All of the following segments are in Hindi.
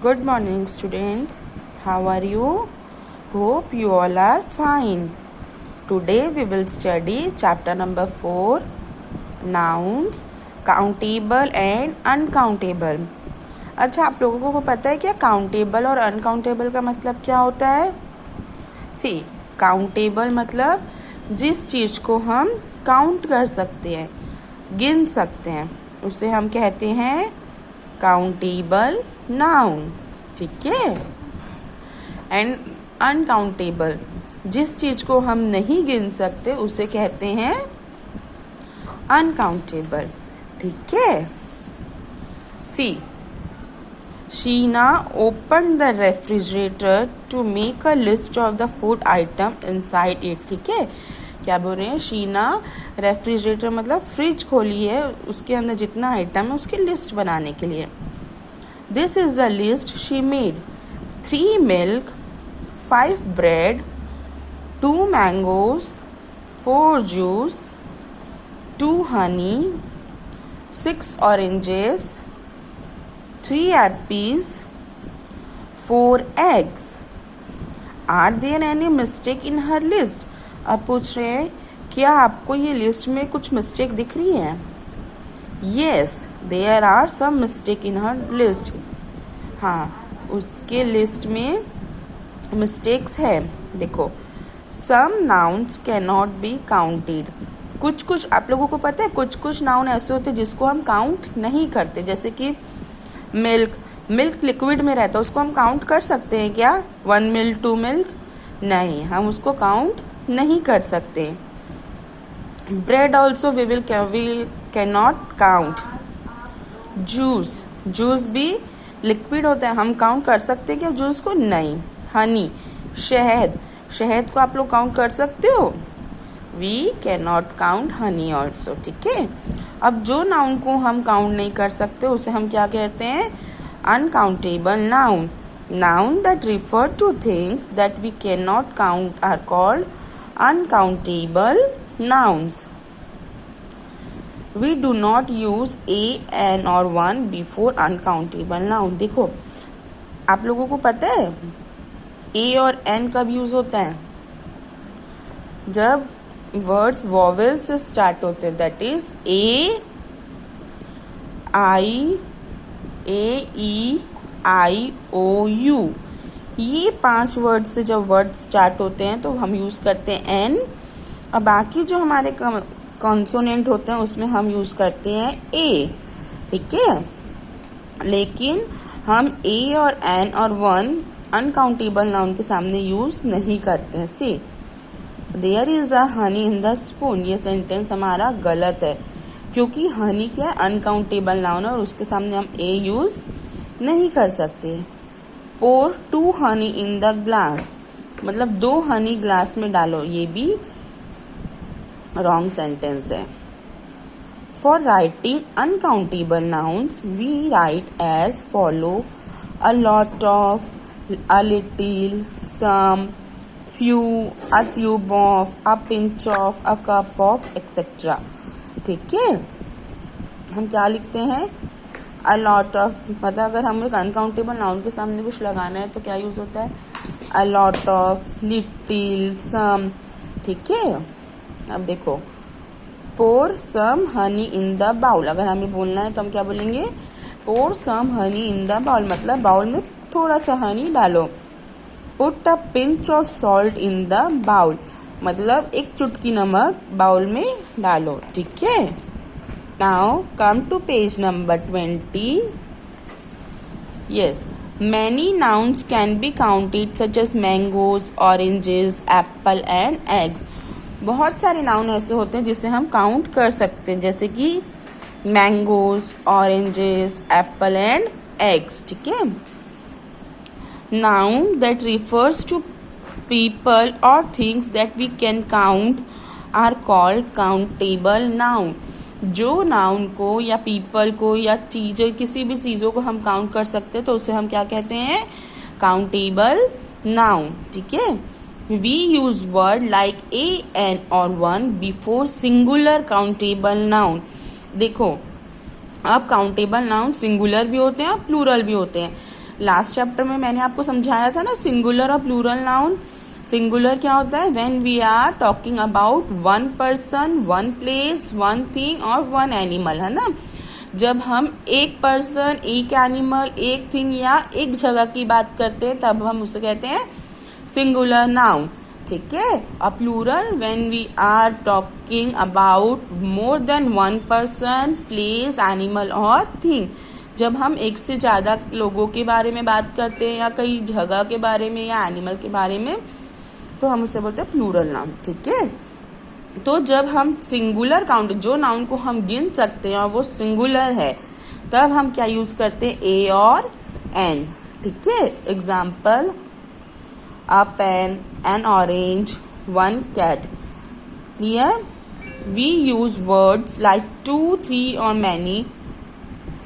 Good morning, students. How are you? Hope you all are fine. Today we will study chapter number 4, Nouns, Countable and Uncountable. अच्छा, आप लोगों को पता है क्या काउंटेबल और अनकाउंटेबल का मतलब क्या होता है? सी काउंटेबल मतलब जिस चीज़ को हम काउंट कर सकते हैं, गिन सकते हैं, उसे हम कहते हैं काउंटेबल नाउन. ठीक है. एंड अनकाउंटेबल जिस चीज को हम नहीं गिन सकते उसे कहते हैं अनकाउंटेबल. ठीक है. See Sheena open the refrigerator to make a list of the food item inside it. ठीक है. क्या बोल रहे हैं? शीना रेफ्रिजरेटर मतलब फ्रिज खोली है, उसके अंदर जितना आइटम है उसकी लिस्ट बनाने के लिए. This is the list she made. 3 milk, 5 bread, 2 mangoes, 4 juice, 2 Honey, 6 oranges, 3 apples, 4 eggs. Are there any mistake in her list? अब पूछ रहे हैं क्या आपको ये लिस्ट में कुछ मिस्टेक दिख रही है? Yes, there are some mistake in her list. हाँ, उसके लिस्ट में मिस्टेक्स है. देखो, some nouns cannot be counted. कुछ आप लोगों को पता है कुछ नाउन ऐसे होते हैं जिसको हम काउंट नहीं करते. जैसे कि मिल्क लिक्विड में रहता है, उसको हम काउंट कर सकते हैं क्या? 1 मिल्क, 2 मिल्क? नहीं, हम उसको काउंट नहीं कर सकते. Bread also we can not count. Juice भी लिक्विड होता है, हम काउंट कर सकते हैं क्या जूस को? नहीं. हनी, शहद को आप लोग काउंट कर सकते हो? We can not count honey also. ठीक है. अब जो नाउन को हम काउंट नहीं कर सकते उसे हम क्या कहते हैं? Uncountable noun. Noun that refer to things that we can not count are called uncountable nouns. We do not use a, an or one before uncountable noun. देखो, आप लोगों को पता है a और n कब यूज होता है? जब वर्ड्स वॉवेल से स्टार्ट होते हैं. That is a, i, a, e, i, o, u. ये 5 वर्ड से जब वर्ड स्टार्ट होते हैं तो हम यूज़ करते हैं एन, और बाकी जो हमारे कॉन्सोनेंट होते हैं उसमें हम यूज़ करते हैं ए. ठीक है. लेकिन हम ए और एन और वन अनकाउंटेबल नाउन के सामने यूज़ नहीं करते हैं. See there is a honey in the spoon. ये सेंटेंस हमारा गलत है क्योंकि हनी क्या है? अनकाउंटेबल नाउन है और उसके सामने हम ए यूज़ नहीं कर सकते. pour 2 honey in the glass मतलब 2 हनी ग्लास में डालो, ये भी रॉन्ग सेंटेंस है. For writing uncountable nouns we write as follow: a lot of, a little, some, few, a tube of, a pinch of, a cup of, etcetera. ठीक है. हम क्या लिखते हैं? अ लॉट ऑफ मतलब अगर हम एक अनकाउंटेबल नाउन के सामने कुछ लगाना है तो क्या यूज होता है? A lot of, little, some. ठीक है. अब देखो, pour some honey in the bowl. अगर हमें बोलना है तो हम क्या बोलेंगे? Pour some honey in the bowl मतलब बाउल में थोड़ा सा हनी डालो. Put a pinch of salt in the bowl मतलब एक चुटकी नमक बाउल में डालो. ठीक है. Now come to page number 20. Yes, many nouns can be counted such as mangoes, oranges, apple and eggs. बहुत सारे नाउन ऐसे होते हैं जिसे हम काउंट कर सकते हैं, जैसे कि mangoes, oranges, apple and eggs. ठीक है. Noun that refers to people और things that we can count are called countable noun. जो नाउन को या पीपल को या चीज़ें, किसी भी चीज़ों को हम काउंट कर सकते हैं तो उसे हम क्या कहते हैं? Countable noun. ठीक है. We use word like a, an और one before singular countable noun. देखो, अब काउंटेबल नाउन सिंगुलर भी होते हैं और प्लूरल भी होते हैं. लास्ट चैप्टर में मैंने आपको समझाया था ना सिंगुलर और प्लूरल नाउन। सिंगुलर क्या होता है? When we are talking about one person, one place, one thing और वन एनिमल, है ना। जब हम एक पर्सन, एक एनिमल, एक थिंग या एक जगह की बात करते हैं तब हम उसे कहते हैं सिंगुलर नाउन, ठीक है। A plural when we are talking about more than one person, place, animal और थिंग। जब हम एक से ज्यादा लोगों के बारे में बात करते हैं या कई जगह के बारे में या एनिमल के बारे में तो हम उसे बोलते हैं प्लूरल नाउन, ठीक है। तो जब हम सिंगुलर काउंट, जो नाउन को हम गिन सकते हैं और वो सिंगुलर है, तब हम क्या यूज करते हैं? ए और एन, ठीक है। Example, a pen, an orange, one cat. Clear? We use words like two, three और many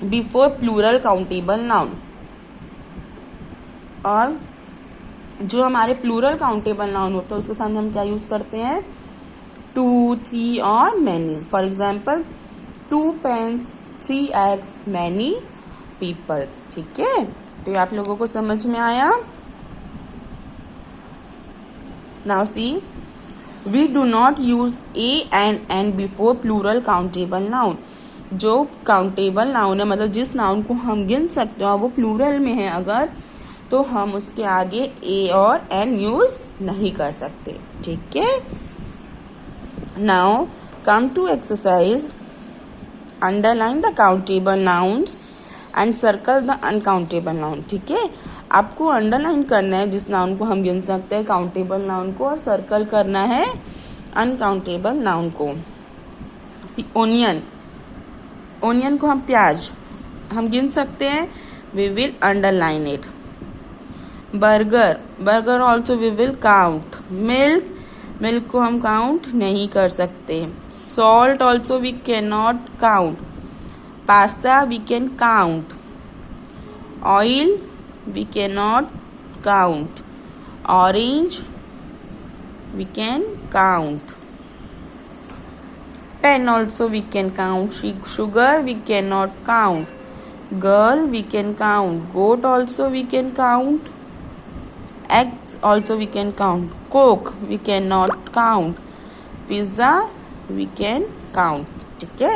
before plural countable noun. और जो हमारे प्लूरल काउंटेबल नाउन होता है उसके सामने हम क्या यूज करते हैं? टू, थ्री और many. For example, two pens, three eggs, many peoples, ठीक है। तो ये आप लोगों को समझ में आया? Now see, we do not use a and an before plural countable noun. जो काउंटेबल नाउन है, मतलब जिस नाउन को हम गिन सकते हो वो प्लूरल में है अगर, तो हम उसके आगे ए और एन यूज नहीं कर सकते, ठीक है। Now come to exercise, underline the countable nouns and circle the uncountable noun, ठीक है। आपको अंडरलाइन करना है जिस नाउन को हम गिन सकते हैं, काउंटेबल नाउन को, और सर्कल करना है अनकाउंटेबल नाउन को। ओनियन, ओनियन को हम प्याज हम गिन सकते हैं, we will underline it. Burger, burger also we will count. Milk, milk को हम काउंट नहीं कर सकते। Salt also we can not count. Pasta we can count. Oil we can not count. Orange we can count. Pen also we can count. Sugar we cannot count. Girl we can count. Goat also we can count. Eggs also we can count. Coke we cannot count. Pizza we can count. ठीक है?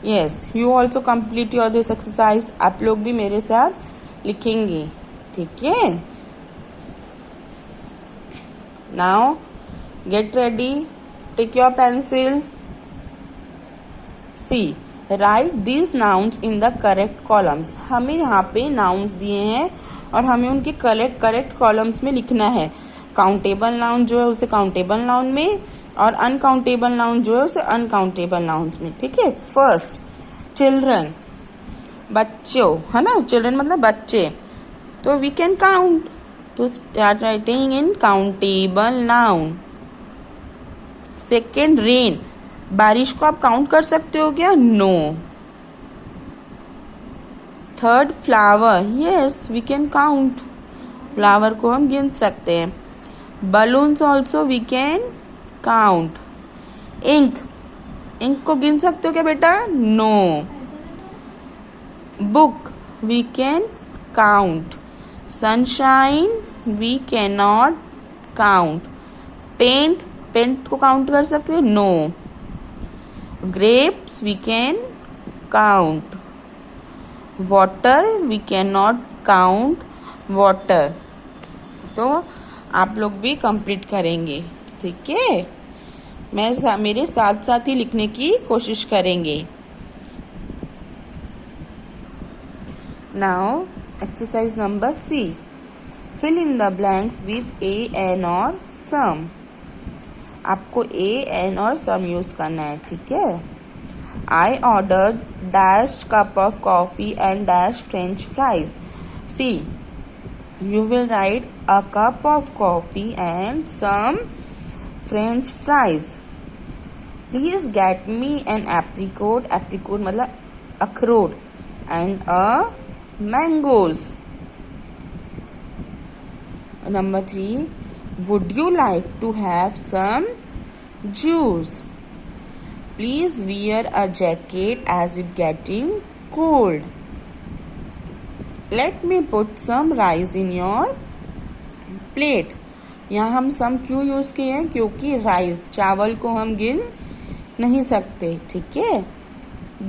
Yes, you also complete your this exercise. आप लोग भी मेरे साथ लिखेंगे, ठीक है? Now get ready. Take your pencil. See, write these nouns in the correct columns. हमें यहाँ पे नाउन्स दिए हैं और हमें उनके करेक्ट कॉलम्स में लिखना है। काउंटेबल नाउन जो है उसे काउंटेबल नाउन में और अनकाउंटेबल नाउन जो है उसे अनकाउंटेबल नाउन्स में, ठीक है। फर्स्ट, चिल्ड्रन, बच्चों, है ना। चिल्ड्रन मतलब बच्चे, तो वी कैन काउंट, तो start writing in countable noun. Second, rain, बारिश को आप काउंट कर सकते हो क्या? No. Third, flower, yes we can count, flower को हम गिन सकते हैं। Balloons also we can count. Ink, ink को गिन सकते हो क्या बेटा? No. Book we can count. Sunshine we can not count. Paint, paint को काउंट कर सकते हो? No. Grapes we can count. Water we cannot count water. तो आप लोग भी कंप्लीट करेंगे, ठीक है। मेरे साथ साथ ही लिखने की कोशिश करेंगे। Now exercise number C. Fill in the blanks with a, an or some. आपको ए, एन और सम यूज करना है, ठीक है। I order dash cup of coffee and dash French fries. See, you will write a cup of coffee and some French fries. Please get me an apricot, apricot मतलब अखरोट, and a mangoes. Number 3, would you like to have some juice? Please wear a jacket as it getting cold. Let me put some rice in your plate. यहाँ हम सम क्यों यूज किए हैं? क्योंकि राइस चावल को हम गिन नहीं सकते, ठीक है।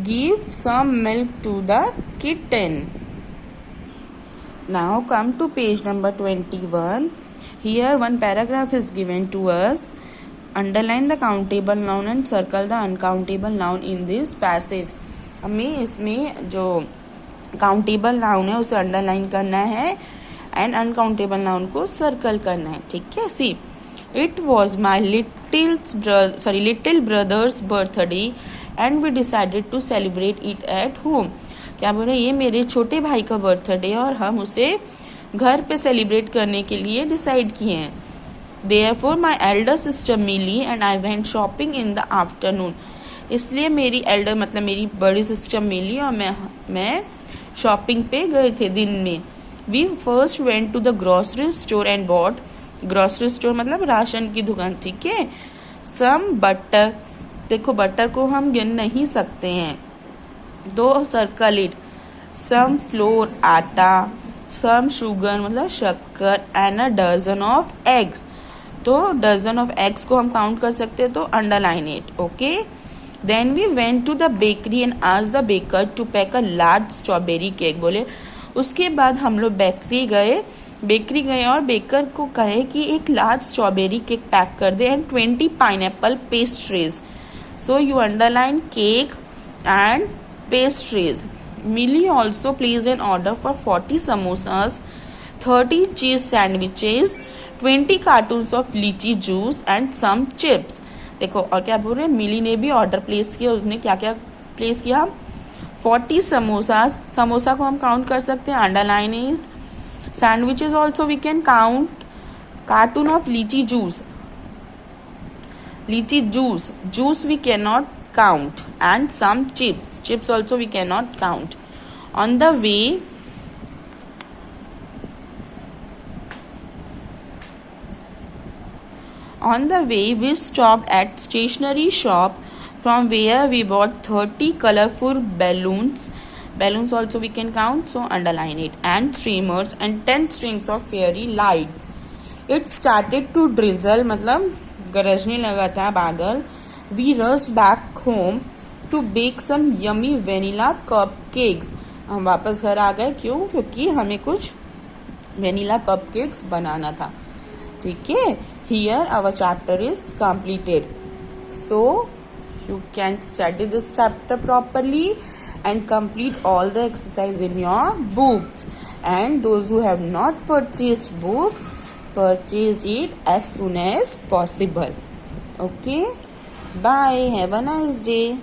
Give some milk to the kitten. Now come to page number 21. Here one paragraph is given to us. Underline the countable noun and circle the uncountable noun in this passage. हमें इसमें जो काउंटेबल नाउन है उसे अंडरलाइन करना है एंड अनकाउंटेबल नाउन को सर्कल करना है, ठीक है। See, it was my little brother's birthday and we decided to celebrate it at home. क्या बोल रहे, ये मेरे छोटे भाई का बर्थडे है और हम उसे घर पे सेलिब्रेट करने के लिए डिसाइड किए हैं। Therefore my elder sister Millie and I went shopping in the afternoon. इसलिए मेरी एल्डर मतलब मेरी बड़ी सिस्टर मिली और मैं शॉपिंग पे गए थे दिन में। We first went to the grocery store and bought, grocery store मतलब राशन की दुकान, ठीक है। Some butter, देखो बटर को हम गिन नहीं सकते हैं, दो सर्कल इट। सम फ्लोर आटा, सम शुगर मतलब शक्कर and a dozen of eggs. तो डजन ऑफ एग्स को हम काउंट कर सकते हैं, तो underline it, okay. Then we went to the bakery and asked the baker to pack a large strawberry cake. बोले उसके बाद हम लोग बेकरी गए और बेकर को कहे कि एक लार्ज स्ट्रॉबेरी केक पैक कर दे and 20 pineapple pastries. So you underline cake and pastries. Millie also placed an order for 40 samosas, 30 cheese sandwiches, 20 cartons of lychee juice and some chips. देखो और क्या बोल रहे हैं, मिली ने भी ऑर्डर प्लेस किया। उसने क्या क्या प्लेस किया? 40 समोसा को हम काउंट कर सकते हैं, underline it. Sandwiches also we can count. Carton of lychee juice we cannot count, and some chips also we cannot count. On the way we stopped at stationery shop from where we bought 30 colorful balloons also we can count, so underline it, and streamers and 10 strings of fairy lights. It started to drizzle मतलब गरजने लगा था बादल। We rushed back home to bake some yummy vanilla cupcakes. हम वापस घर आ गए, क्यों? क्योंकि हमें कुछ वेनिला कपकेक्स बनाना था, ठीक है। Here our chapter is completed. So you can study this chapter properly and complete all the exercise in your books. And those who have not purchased book, purchase it as soon as possible. Okay. Bye. Have a nice day.